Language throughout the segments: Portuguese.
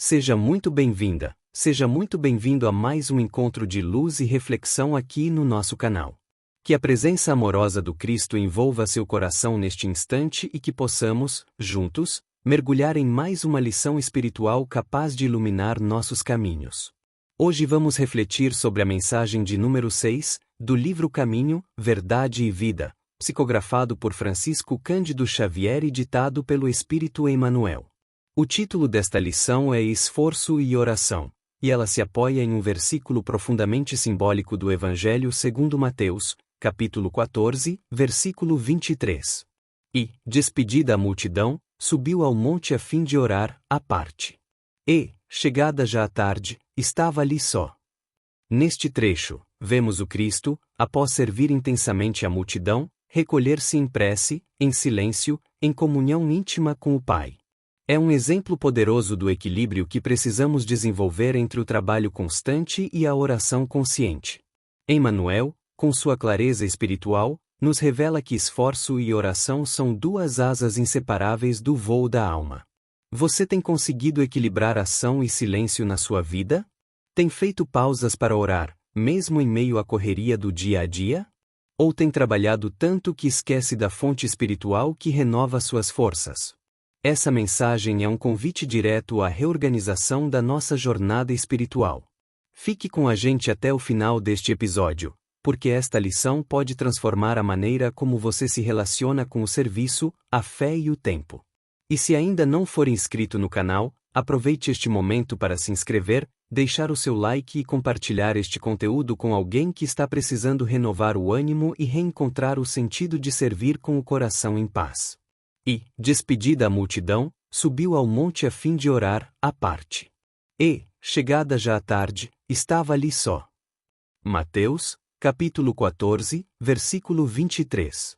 Seja muito bem-vinda, seja muito bem-vindo a mais um encontro de luz e reflexão aqui no nosso canal. Que a presença amorosa do Cristo envolva seu coração neste instante e que possamos, juntos, mergulhar em mais uma lição espiritual capaz de iluminar nossos caminhos. Hoje vamos refletir sobre a mensagem de número 6, do livro Caminho, Verdade e Vida, psicografado por Francisco Cândido Xavier e ditado pelo Espírito Emmanuel. O título desta lição é Esforço e Oração, e ela se apoia em um versículo profundamente simbólico do Evangelho segundo Mateus, capítulo 14, versículo 23. E, despedida a multidão, subiu ao monte a fim de orar, à parte. E, chegada já a tarde, estava ali só. Neste trecho, vemos o Cristo, após servir intensamente a multidão, recolher-se em prece, em silêncio, em comunhão íntima com o Pai. É um exemplo poderoso do equilíbrio que precisamos desenvolver entre o trabalho constante e a oração consciente. Emmanuel, com sua clareza espiritual, nos revela que esforço e oração são duas asas inseparáveis do voo da alma. Você tem conseguido equilibrar ação e silêncio na sua vida? Tem feito pausas para orar, mesmo em meio à correria do dia a dia? Ou tem trabalhado tanto que esquece da fonte espiritual que renova suas forças? Essa mensagem é um convite direto à reorganização da nossa jornada espiritual. Fique com a gente até o final deste episódio, porque esta lição pode transformar a maneira como você se relaciona com o serviço, a fé e o tempo. E se ainda não for inscrito no canal, aproveite este momento para se inscrever, deixar o seu like e compartilhar este conteúdo com alguém que está precisando renovar o ânimo e reencontrar o sentido de servir com o coração em paz. E, despedida a multidão, subiu ao monte a fim de orar, à parte. E, chegada já a tarde, estava ali só. Mateus, capítulo 14, versículo 23.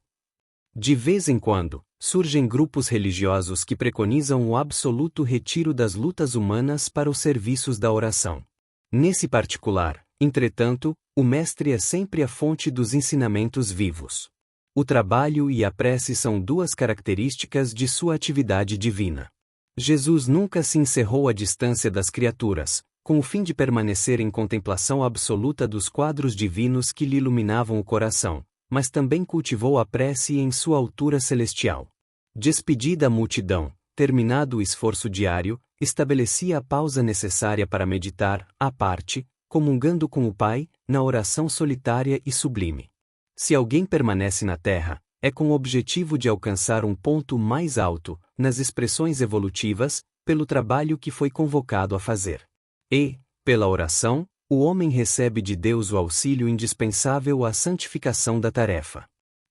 De vez em quando, surgem grupos religiosos que preconizam o absoluto retiro das lutas humanas para os serviços da oração. Nesse particular, entretanto, o Mestre é sempre a fonte dos ensinamentos vivos. O trabalho e a prece são duas características de sua atividade divina. Jesus nunca se encerrou à distância das criaturas, com o fim de permanecer em contemplação absoluta dos quadros divinos que lhe iluminavam o coração, mas também cultivou a prece em sua altura celestial. Despedida a multidão, terminado o esforço diário, estabelecia a pausa necessária para meditar, à parte, comungando com o Pai, na oração solitária e sublime. Se alguém permanece na Terra, é com o objetivo de alcançar um ponto mais alto, nas expressões evolutivas, pelo trabalho que foi convocado a fazer. E, pela oração, o homem recebe de Deus o auxílio indispensável à santificação da tarefa.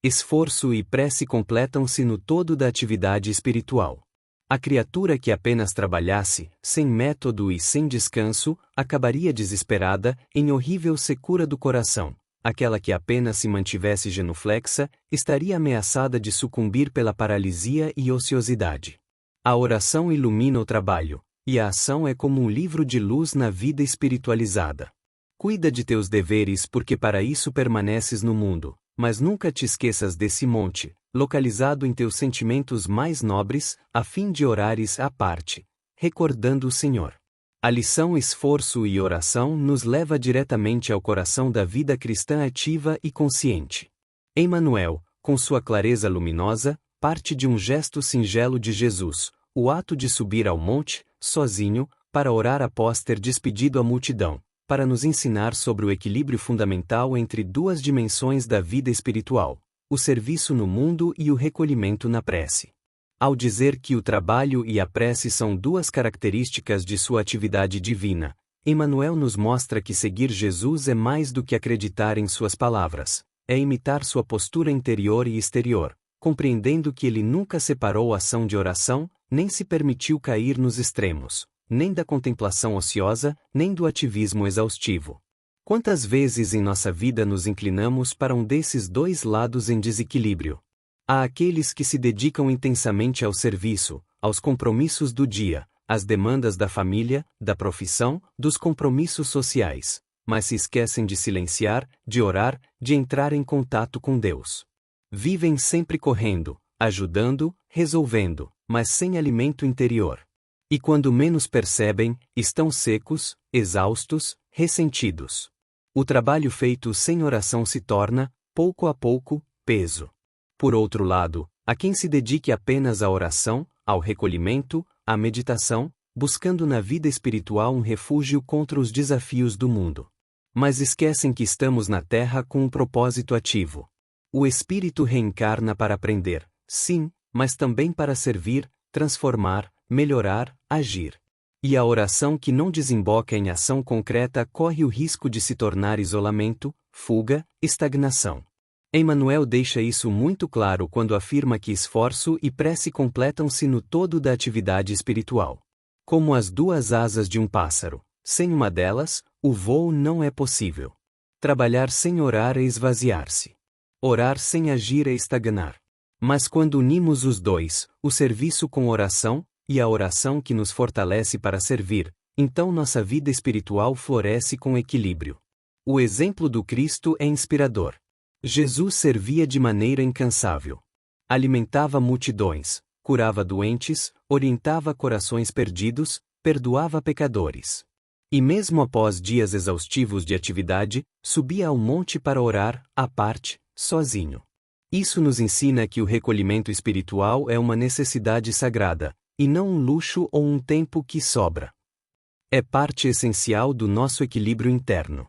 Esforço e prece completam-se no todo da atividade espiritual. A criatura que apenas trabalhasse, sem método e sem descanso, acabaria desesperada, em horrível secura do coração. Aquela que apenas se mantivesse genuflexa, estaria ameaçada de sucumbir pela paralisia e ociosidade. A oração ilumina o trabalho, e a ação é como um livro de luz na vida espiritualizada. Cuida de teus deveres porque para isso permaneces no mundo, mas nunca te esqueças desse monte, localizado em teus sentimentos mais nobres, a fim de orares à parte, recordando o Senhor. A lição Esforço e Oração nos leva diretamente ao coração da vida cristã ativa e consciente. Emmanuel, com sua clareza luminosa, parte de um gesto singelo de Jesus, o ato de subir ao monte, sozinho, para orar após ter despedido a multidão, para nos ensinar sobre o equilíbrio fundamental entre duas dimensões da vida espiritual, o serviço no mundo e o recolhimento na prece. Ao dizer que o trabalho e a prece são duas características de sua atividade divina, Emmanuel nos mostra que seguir Jesus é mais do que acreditar em suas palavras, é imitar sua postura interior e exterior, compreendendo que ele nunca separou a ação de oração, nem se permitiu cair nos extremos, nem da contemplação ociosa, nem do ativismo exaustivo. Quantas vezes em nossa vida nos inclinamos para um desses dois lados em desequilíbrio? Há aqueles que se dedicam intensamente ao serviço, aos compromissos do dia, às demandas da família, da profissão, dos compromissos sociais, mas se esquecem de silenciar, de orar, de entrar em contato com Deus. Vivem sempre correndo, ajudando, resolvendo, mas sem alimento interior. E quando menos percebem, estão secos, exaustos, ressentidos. O trabalho feito sem oração se torna, pouco a pouco, peso. Por outro lado, a quem se dedique apenas à oração, ao recolhimento, à meditação, buscando na vida espiritual um refúgio contra os desafios do mundo. Mas esquecem que estamos na Terra com um propósito ativo. O Espírito reencarna para aprender, sim, mas também para servir, transformar, melhorar, agir. E a oração que não desemboca em ação concreta corre o risco de se tornar isolamento, fuga, estagnação. Emmanuel deixa isso muito claro quando afirma que esforço e prece completam-se no todo da atividade espiritual. Como as duas asas de um pássaro, sem uma delas, o voo não é possível. Trabalhar sem orar é esvaziar-se. Orar sem agir é estagnar. Mas quando unimos os dois, o serviço com oração, e a oração que nos fortalece para servir, então nossa vida espiritual floresce com equilíbrio. O exemplo do Cristo é inspirador. Jesus servia de maneira incansável. Alimentava multidões, curava doentes, orientava corações perdidos, perdoava pecadores. E mesmo após dias exaustivos de atividade, subia ao monte para orar, à parte, sozinho. Isso nos ensina que o recolhimento espiritual é uma necessidade sagrada, e não um luxo ou um tempo que sobra. É parte essencial do nosso equilíbrio interno.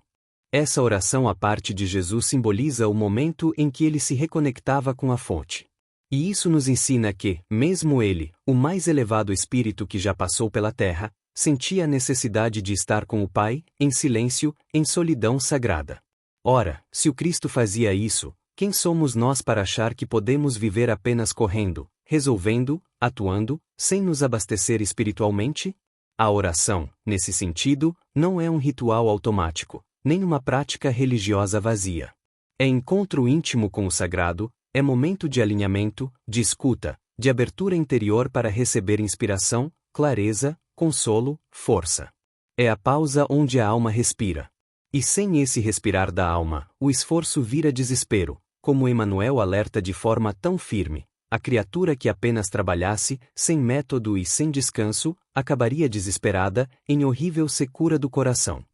Essa oração à parte de Jesus simboliza o momento em que ele se reconectava com a fonte. E isso nos ensina que, mesmo ele, o mais elevado espírito que já passou pela terra, sentia a necessidade de estar com o Pai, em silêncio, em solidão sagrada. Ora, se o Cristo fazia isso, quem somos nós para achar que podemos viver apenas correndo, resolvendo, atuando, sem nos abastecer espiritualmente? A oração, nesse sentido, não é um ritual automático, nem uma prática religiosa vazia. É encontro íntimo com o sagrado, é momento de alinhamento, de escuta, de abertura interior para receber inspiração, clareza, consolo, força. É a pausa onde a alma respira. E sem esse respirar da alma, o esforço vira desespero, como Emmanuel alerta de forma tão firme. A criatura que apenas trabalhasse, sem método e sem descanso, acabaria desesperada, em horrível secura do coração.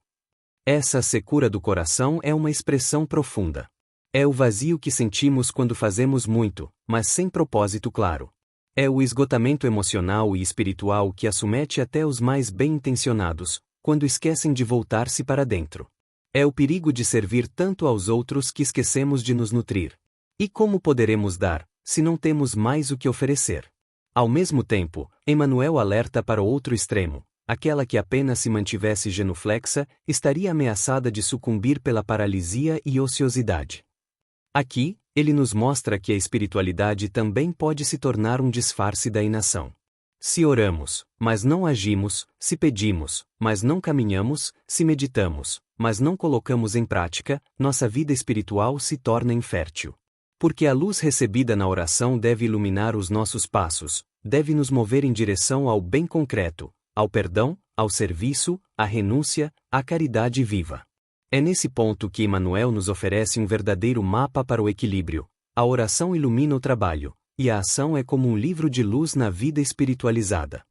Essa secura do coração é uma expressão profunda. É o vazio que sentimos quando fazemos muito, mas sem propósito claro. É o esgotamento emocional e espiritual que assumete até os mais bem-intencionados, quando esquecem de voltar-se para dentro. É o perigo de servir tanto aos outros que esquecemos de nos nutrir. E como poderemos dar, se não temos mais o que oferecer? Ao mesmo tempo, Emmanuel alerta para o outro extremo. Aquela que apenas se mantivesse genuflexa, estaria ameaçada de sucumbir pela paralisia e ociosidade. Aqui, ele nos mostra que a espiritualidade também pode se tornar um disfarce da inação. Se oramos, mas não agimos, se pedimos, mas não caminhamos, se meditamos, mas não colocamos em prática, nossa vida espiritual se torna infértil. Porque a luz recebida na oração deve iluminar os nossos passos, deve nos mover em direção ao bem concreto, ao perdão, ao serviço, à renúncia, à caridade viva. É nesse ponto que Emmanuel nos oferece um verdadeiro mapa para o equilíbrio. A oração ilumina o trabalho, e a ação é como um livro de luz na vida espiritualizada.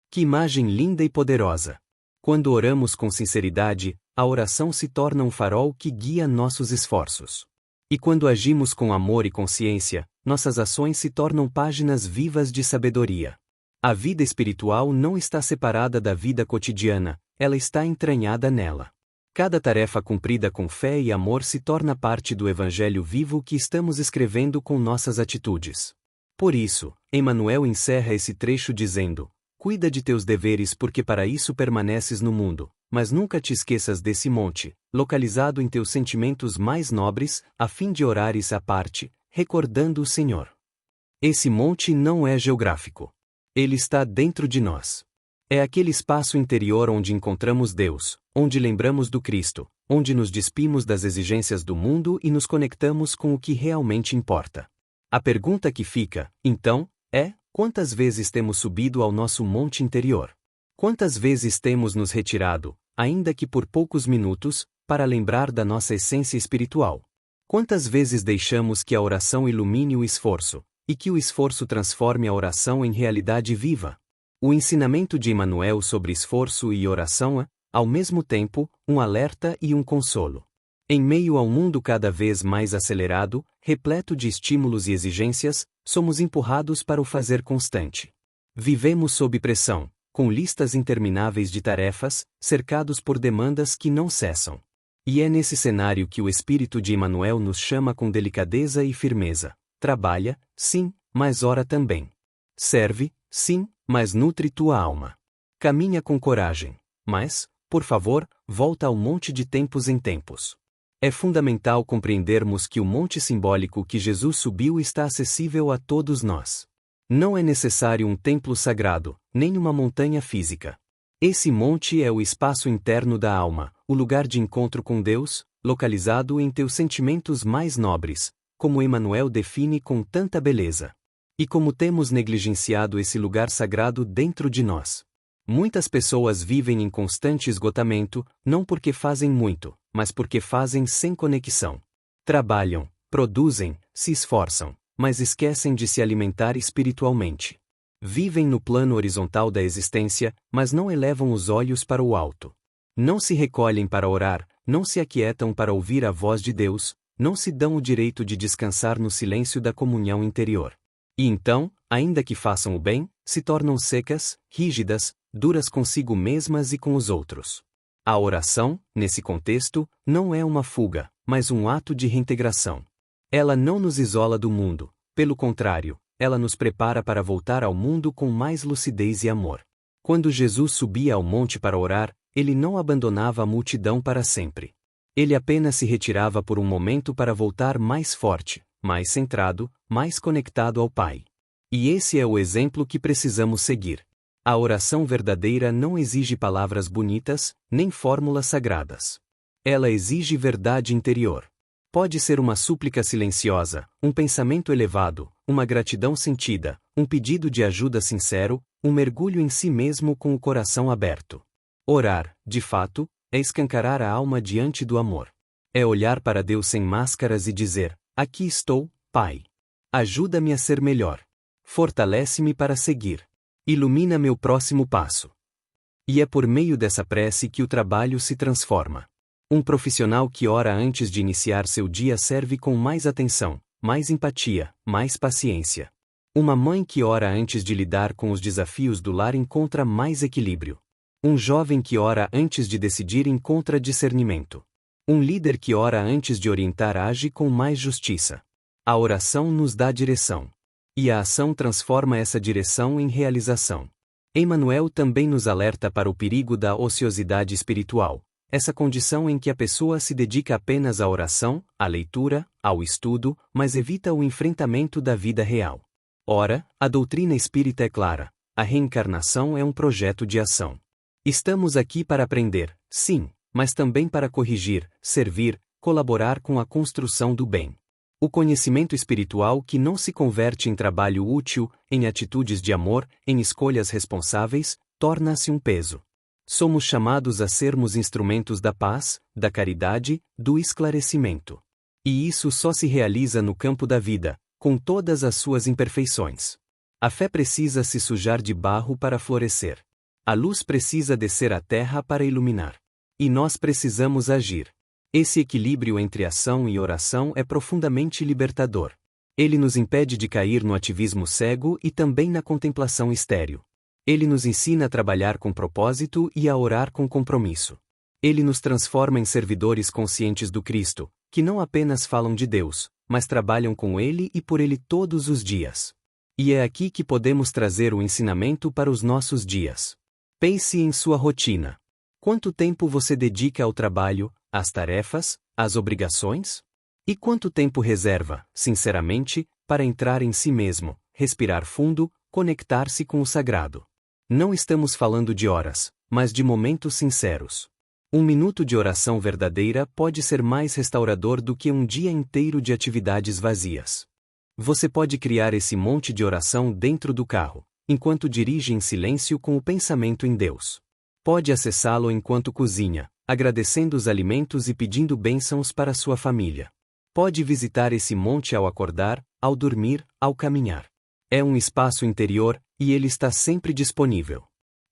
Que imagem linda e poderosa! Quando oramos com sinceridade, a oração se torna um farol que guia nossos esforços. E quando agimos com amor e consciência, nossas ações se tornam páginas vivas de sabedoria. A vida espiritual não está separada da vida cotidiana, ela está entranhada nela. Cada tarefa cumprida com fé e amor se torna parte do Evangelho vivo que estamos escrevendo com nossas atitudes. Por isso, Emmanuel encerra esse trecho dizendo: cuida de teus deveres porque para isso permaneces no mundo, mas nunca te esqueças desse monte, localizado em teus sentimentos mais nobres, a fim de orares à parte, recordando o Senhor. Esse monte não é geográfico. Ele está dentro de nós. É aquele espaço interior onde encontramos Deus, onde lembramos do Cristo, onde nos despimos das exigências do mundo e nos conectamos com o que realmente importa. A pergunta que fica, então, é: quantas vezes temos subido ao nosso monte interior? Quantas vezes temos nos retirado, ainda que por poucos minutos, para lembrar da nossa essência espiritual? Quantas vezes deixamos que a oração ilumine o esforço, e que o esforço transforme a oração em realidade viva? O ensinamento de Emmanuel sobre esforço e oração é, ao mesmo tempo, um alerta e um consolo. Em meio ao mundo cada vez mais acelerado, repleto de estímulos e exigências, somos empurrados para o fazer constante. Vivemos sob pressão, com listas intermináveis de tarefas, cercados por demandas que não cessam. E é nesse cenário que o espírito de Emmanuel nos chama com delicadeza e firmeza. Trabalha, sim, mas ora também. Serve, sim, mas nutre tua alma. Caminha com coragem, mas, por favor, volta ao monte de tempos em tempos. É fundamental compreendermos que o monte simbólico que Jesus subiu está acessível a todos nós. Não é necessário um templo sagrado, nem uma montanha física. Esse monte é o espaço interno da alma, o lugar de encontro com Deus, localizado em teus sentimentos mais nobres, como Emmanuel define com tanta beleza. E como temos negligenciado esse lugar sagrado dentro de nós. Muitas pessoas vivem em constante esgotamento, não porque fazem muito, mas porque fazem sem conexão. Trabalham, produzem, se esforçam, mas esquecem de se alimentar espiritualmente. Vivem no plano horizontal da existência, mas não elevam os olhos para o alto. Não se recolhem para orar, não se aquietam para ouvir a voz de Deus, não se dão o direito de descansar no silêncio da comunhão interior. E então, ainda que façam o bem, se tornam secas, rígidas, duras consigo mesmas e com os outros. A oração, nesse contexto, não é uma fuga, mas um ato de reintegração. Ela não nos isola do mundo, pelo contrário, ela nos prepara para voltar ao mundo com mais lucidez e amor. Quando Jesus subia ao monte para orar, ele não abandonava a multidão para sempre. Ele apenas se retirava por um momento para voltar mais forte, mais centrado, mais conectado ao Pai. E esse é o exemplo que precisamos seguir. A oração verdadeira não exige palavras bonitas, nem fórmulas sagradas. Ela exige verdade interior. Pode ser uma súplica silenciosa, um pensamento elevado, uma gratidão sentida, um pedido de ajuda sincero, um mergulho em si mesmo com o coração aberto. Orar, de fato, é escancarar a alma diante do amor. É olhar para Deus sem máscaras e dizer: aqui estou, Pai. Ajuda-me a ser melhor. Fortalece-me para seguir. Ilumina meu próximo passo. E é por meio dessa prece que o trabalho se transforma. Um profissional que ora antes de iniciar seu dia serve com mais atenção, mais empatia, mais paciência. Uma mãe que ora antes de lidar com os desafios do lar encontra mais equilíbrio. Um jovem que ora antes de decidir encontra discernimento. Um líder que ora antes de orientar age com mais justiça. A oração nos dá direção. E a ação transforma essa direção em realização. Emmanuel também nos alerta para o perigo da ociosidade espiritual, essa condição em que a pessoa se dedica apenas à oração, à leitura, ao estudo, mas evita o enfrentamento da vida real. Ora, a doutrina espírita é clara: a reencarnação é um projeto de ação. Estamos aqui para aprender, sim, mas também para corrigir, servir, colaborar com a construção do bem. O conhecimento espiritual que não se converte em trabalho útil, em atitudes de amor, em escolhas responsáveis, torna-se um peso. Somos chamados a sermos instrumentos da paz, da caridade, do esclarecimento. E isso só se realiza no campo da vida, com todas as suas imperfeições. A fé precisa se sujar de barro para florescer. A luz precisa descer à terra para iluminar. E nós precisamos agir. Esse equilíbrio entre ação e oração é profundamente libertador. Ele nos impede de cair no ativismo cego e também na contemplação estéril. Ele nos ensina a trabalhar com propósito e a orar com compromisso. Ele nos transforma em servidores conscientes do Cristo, que não apenas falam de Deus, mas trabalham com Ele e por Ele todos os dias. E é aqui que podemos trazer o ensinamento para os nossos dias. Pense em sua rotina. Quanto tempo você dedica ao trabalho, às tarefas, às obrigações? E quanto tempo reserva, sinceramente, para entrar em si mesmo, respirar fundo, conectar-se com o sagrado? Não estamos falando de horas, mas de momentos sinceros. Um minuto de oração verdadeira pode ser mais restaurador do que um dia inteiro de atividades vazias. Você pode criar esse monte de oração dentro do carro, enquanto dirige em silêncio com o pensamento em Deus. Pode acessá-lo enquanto cozinha, agradecendo os alimentos e pedindo bênçãos para sua família. Pode visitar esse monte ao acordar, ao dormir, ao caminhar. É um espaço interior, e Ele está sempre disponível.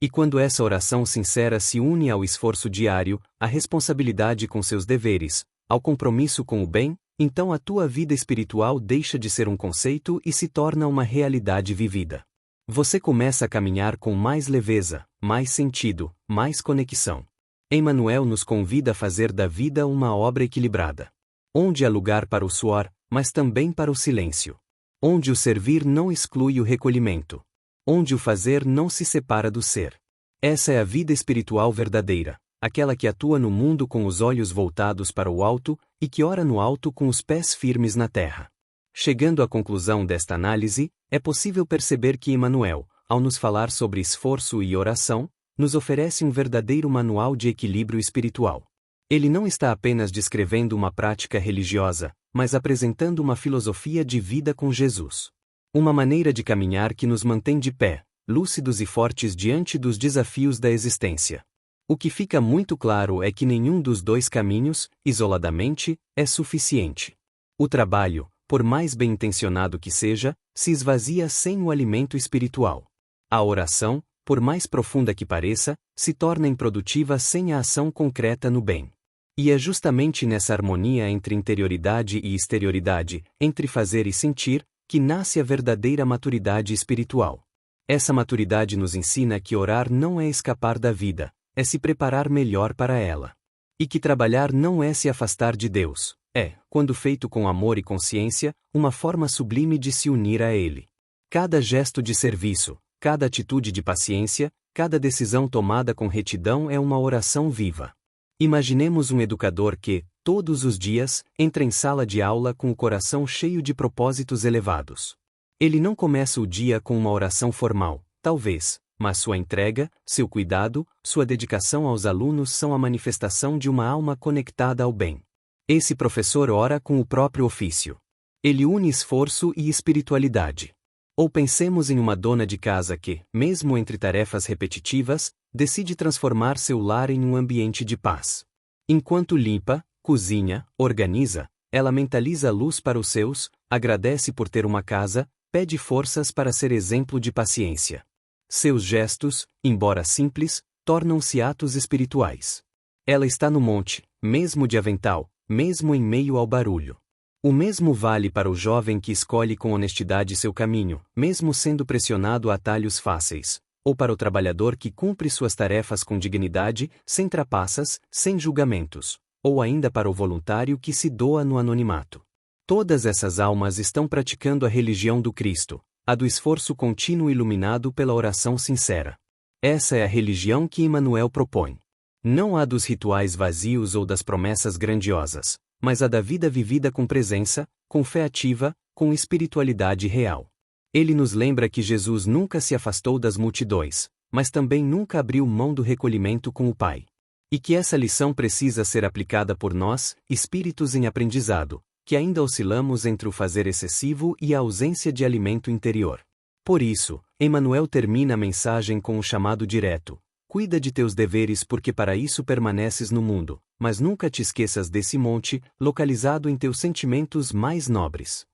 E quando essa oração sincera se une ao esforço diário, à responsabilidade com seus deveres, ao compromisso com o bem, então a tua vida espiritual deixa de ser um conceito e se torna uma realidade vivida. Você começa a caminhar com mais leveza, mais sentido, mais conexão. Emmanuel nos convida a fazer da vida uma obra equilibrada, onde há lugar para o suor, mas também para o silêncio. Onde o servir não exclui o recolhimento. Onde o fazer não se separa do ser. Essa é a vida espiritual verdadeira, aquela que atua no mundo com os olhos voltados para o alto e que ora no alto com os pés firmes na terra. Chegando à conclusão desta análise, é possível perceber que Emmanuel, ao nos falar sobre esforço e oração, nos oferece um verdadeiro manual de equilíbrio espiritual. Ele não está apenas descrevendo uma prática religiosa, mas apresentando uma filosofia de vida com Jesus. Uma maneira de caminhar que nos mantém de pé, lúcidos e fortes diante dos desafios da existência. O que fica muito claro é que nenhum dos dois caminhos, isoladamente, é suficiente. O trabalho, por mais bem intencionado que seja, se esvazia sem o alimento espiritual. A oração, por mais profunda que pareça, se torna improdutiva sem a ação concreta no bem. E é justamente nessa harmonia entre interioridade e exterioridade, entre fazer e sentir, que nasce a verdadeira maturidade espiritual. Essa maturidade nos ensina que orar não é escapar da vida, é se preparar melhor para ela. E que trabalhar não é se afastar de Deus, é, quando feito com amor e consciência, uma forma sublime de se unir a Ele. Cada gesto de serviço, cada atitude de paciência, cada decisão tomada com retidão é uma oração viva. Imaginemos um educador que, todos os dias, entra em sala de aula com o coração cheio de propósitos elevados. Ele não começa o dia com uma oração formal, talvez, mas sua entrega, seu cuidado, sua dedicação aos alunos são a manifestação de uma alma conectada ao bem. Esse professor ora com o próprio ofício. Ele une esforço e espiritualidade. Ou pensemos em uma dona de casa que, mesmo entre tarefas repetitivas, decide transformar seu lar em um ambiente de paz. Enquanto limpa, cozinha, organiza, ela mentaliza a luz para os seus, agradece por ter uma casa, pede forças para ser exemplo de paciência. Seus gestos, embora simples, tornam-se atos espirituais. Ela está no monte, mesmo de avental, mesmo em meio ao barulho. O mesmo vale para o jovem que escolhe com honestidade seu caminho, mesmo sendo pressionado a atalhos fáceis, ou para o trabalhador que cumpre suas tarefas com dignidade, sem trapaças, sem julgamentos, ou ainda para o voluntário que se doa no anonimato. Todas essas almas estão praticando a religião do Cristo, a do esforço contínuo iluminado pela oração sincera. Essa é a religião que Emmanuel propõe. Não a dos rituais vazios ou das promessas grandiosas, mas a da vida vivida com presença, com fé ativa, com espiritualidade real. Ele nos lembra que Jesus nunca se afastou das multidões, mas também nunca abriu mão do recolhimento com o Pai. E que essa lição precisa ser aplicada por nós, espíritos em aprendizado, que ainda oscilamos entre o fazer excessivo e a ausência de alimento interior. Por isso, Emmanuel termina a mensagem com um chamado direto: cuida de teus deveres porque para isso permaneces no mundo, mas nunca te esqueças desse monte, localizado em teus sentimentos mais nobres.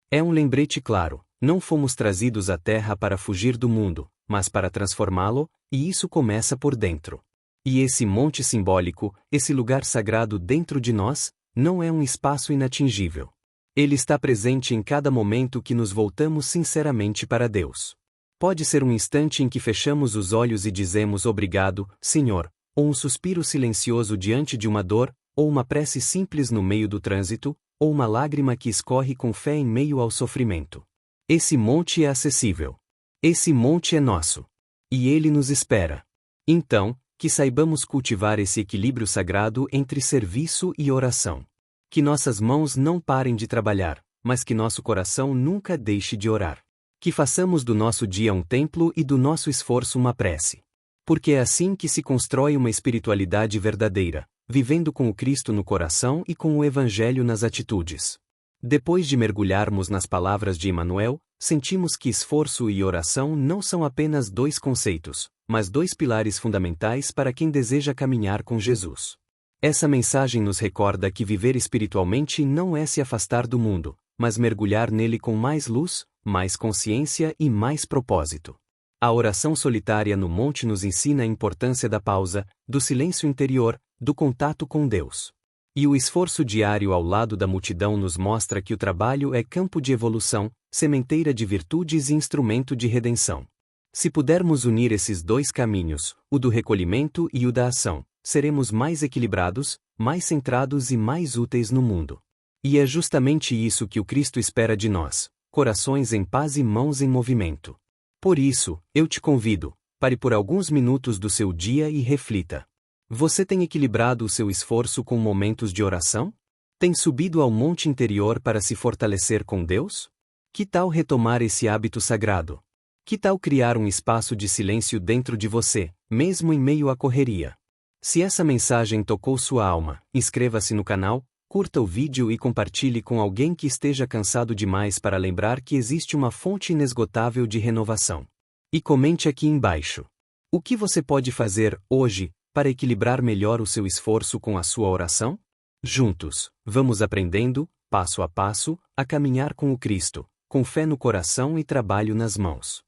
É um lembrete claro, não fomos trazidos à Terra para fugir do mundo, mas para transformá-lo, e isso começa por dentro. E esse monte simbólico, esse lugar sagrado dentro de nós, não é um espaço inatingível. Ele está presente em cada momento que nos voltamos sinceramente para Deus. Pode ser um instante em que fechamos os olhos e dizemos obrigado, Senhor, ou um suspiro silencioso diante de uma dor, ou uma prece simples no meio do trânsito, ou uma lágrima que escorre com fé em meio ao sofrimento. Esse monte é acessível. Esse monte é nosso. E ele nos espera. Então, que saibamos cultivar esse equilíbrio sagrado entre serviço e oração. Que nossas mãos não parem de trabalhar, mas que nosso coração nunca deixe de orar. Que façamos do nosso dia um templo e do nosso esforço uma prece. Porque é assim que se constrói uma espiritualidade verdadeira, vivendo com o Cristo no coração e com o Evangelho nas atitudes. Depois de mergulharmos nas palavras de Emmanuel, sentimos que esforço e oração não são apenas dois conceitos, mas dois pilares fundamentais para quem deseja caminhar com Jesus. Essa mensagem nos recorda que viver espiritualmente não é se afastar do mundo, mas mergulhar nele com mais luz, mais consciência e mais propósito. A oração solitária no monte nos ensina a importância da pausa, do silêncio interior, do contato com Deus. E o esforço diário ao lado da multidão nos mostra que o trabalho é campo de evolução, sementeira de virtudes e instrumento de redenção. Se pudermos unir esses dois caminhos, o do recolhimento e o da ação, seremos mais equilibrados, mais centrados e mais úteis no mundo. E é justamente isso que o Cristo espera de nós: corações em paz e mãos em movimento. Por isso, eu te convido, pare por alguns minutos do seu dia e reflita. Você tem equilibrado o seu esforço com momentos de oração? Tem subido ao monte interior para se fortalecer com Deus? Que tal retomar esse hábito sagrado? Que tal criar um espaço de silêncio dentro de você, mesmo em meio à correria? Se essa mensagem tocou sua alma, inscreva-se no canal, curta o vídeo e compartilhe com alguém que esteja cansado demais para lembrar que existe uma fonte inesgotável de renovação. E comente aqui embaixo. O que você pode fazer, hoje, para equilibrar melhor o seu esforço com a sua oração? Juntos, vamos aprendendo, passo a passo, a caminhar com o Cristo, com fé no coração e trabalho nas mãos.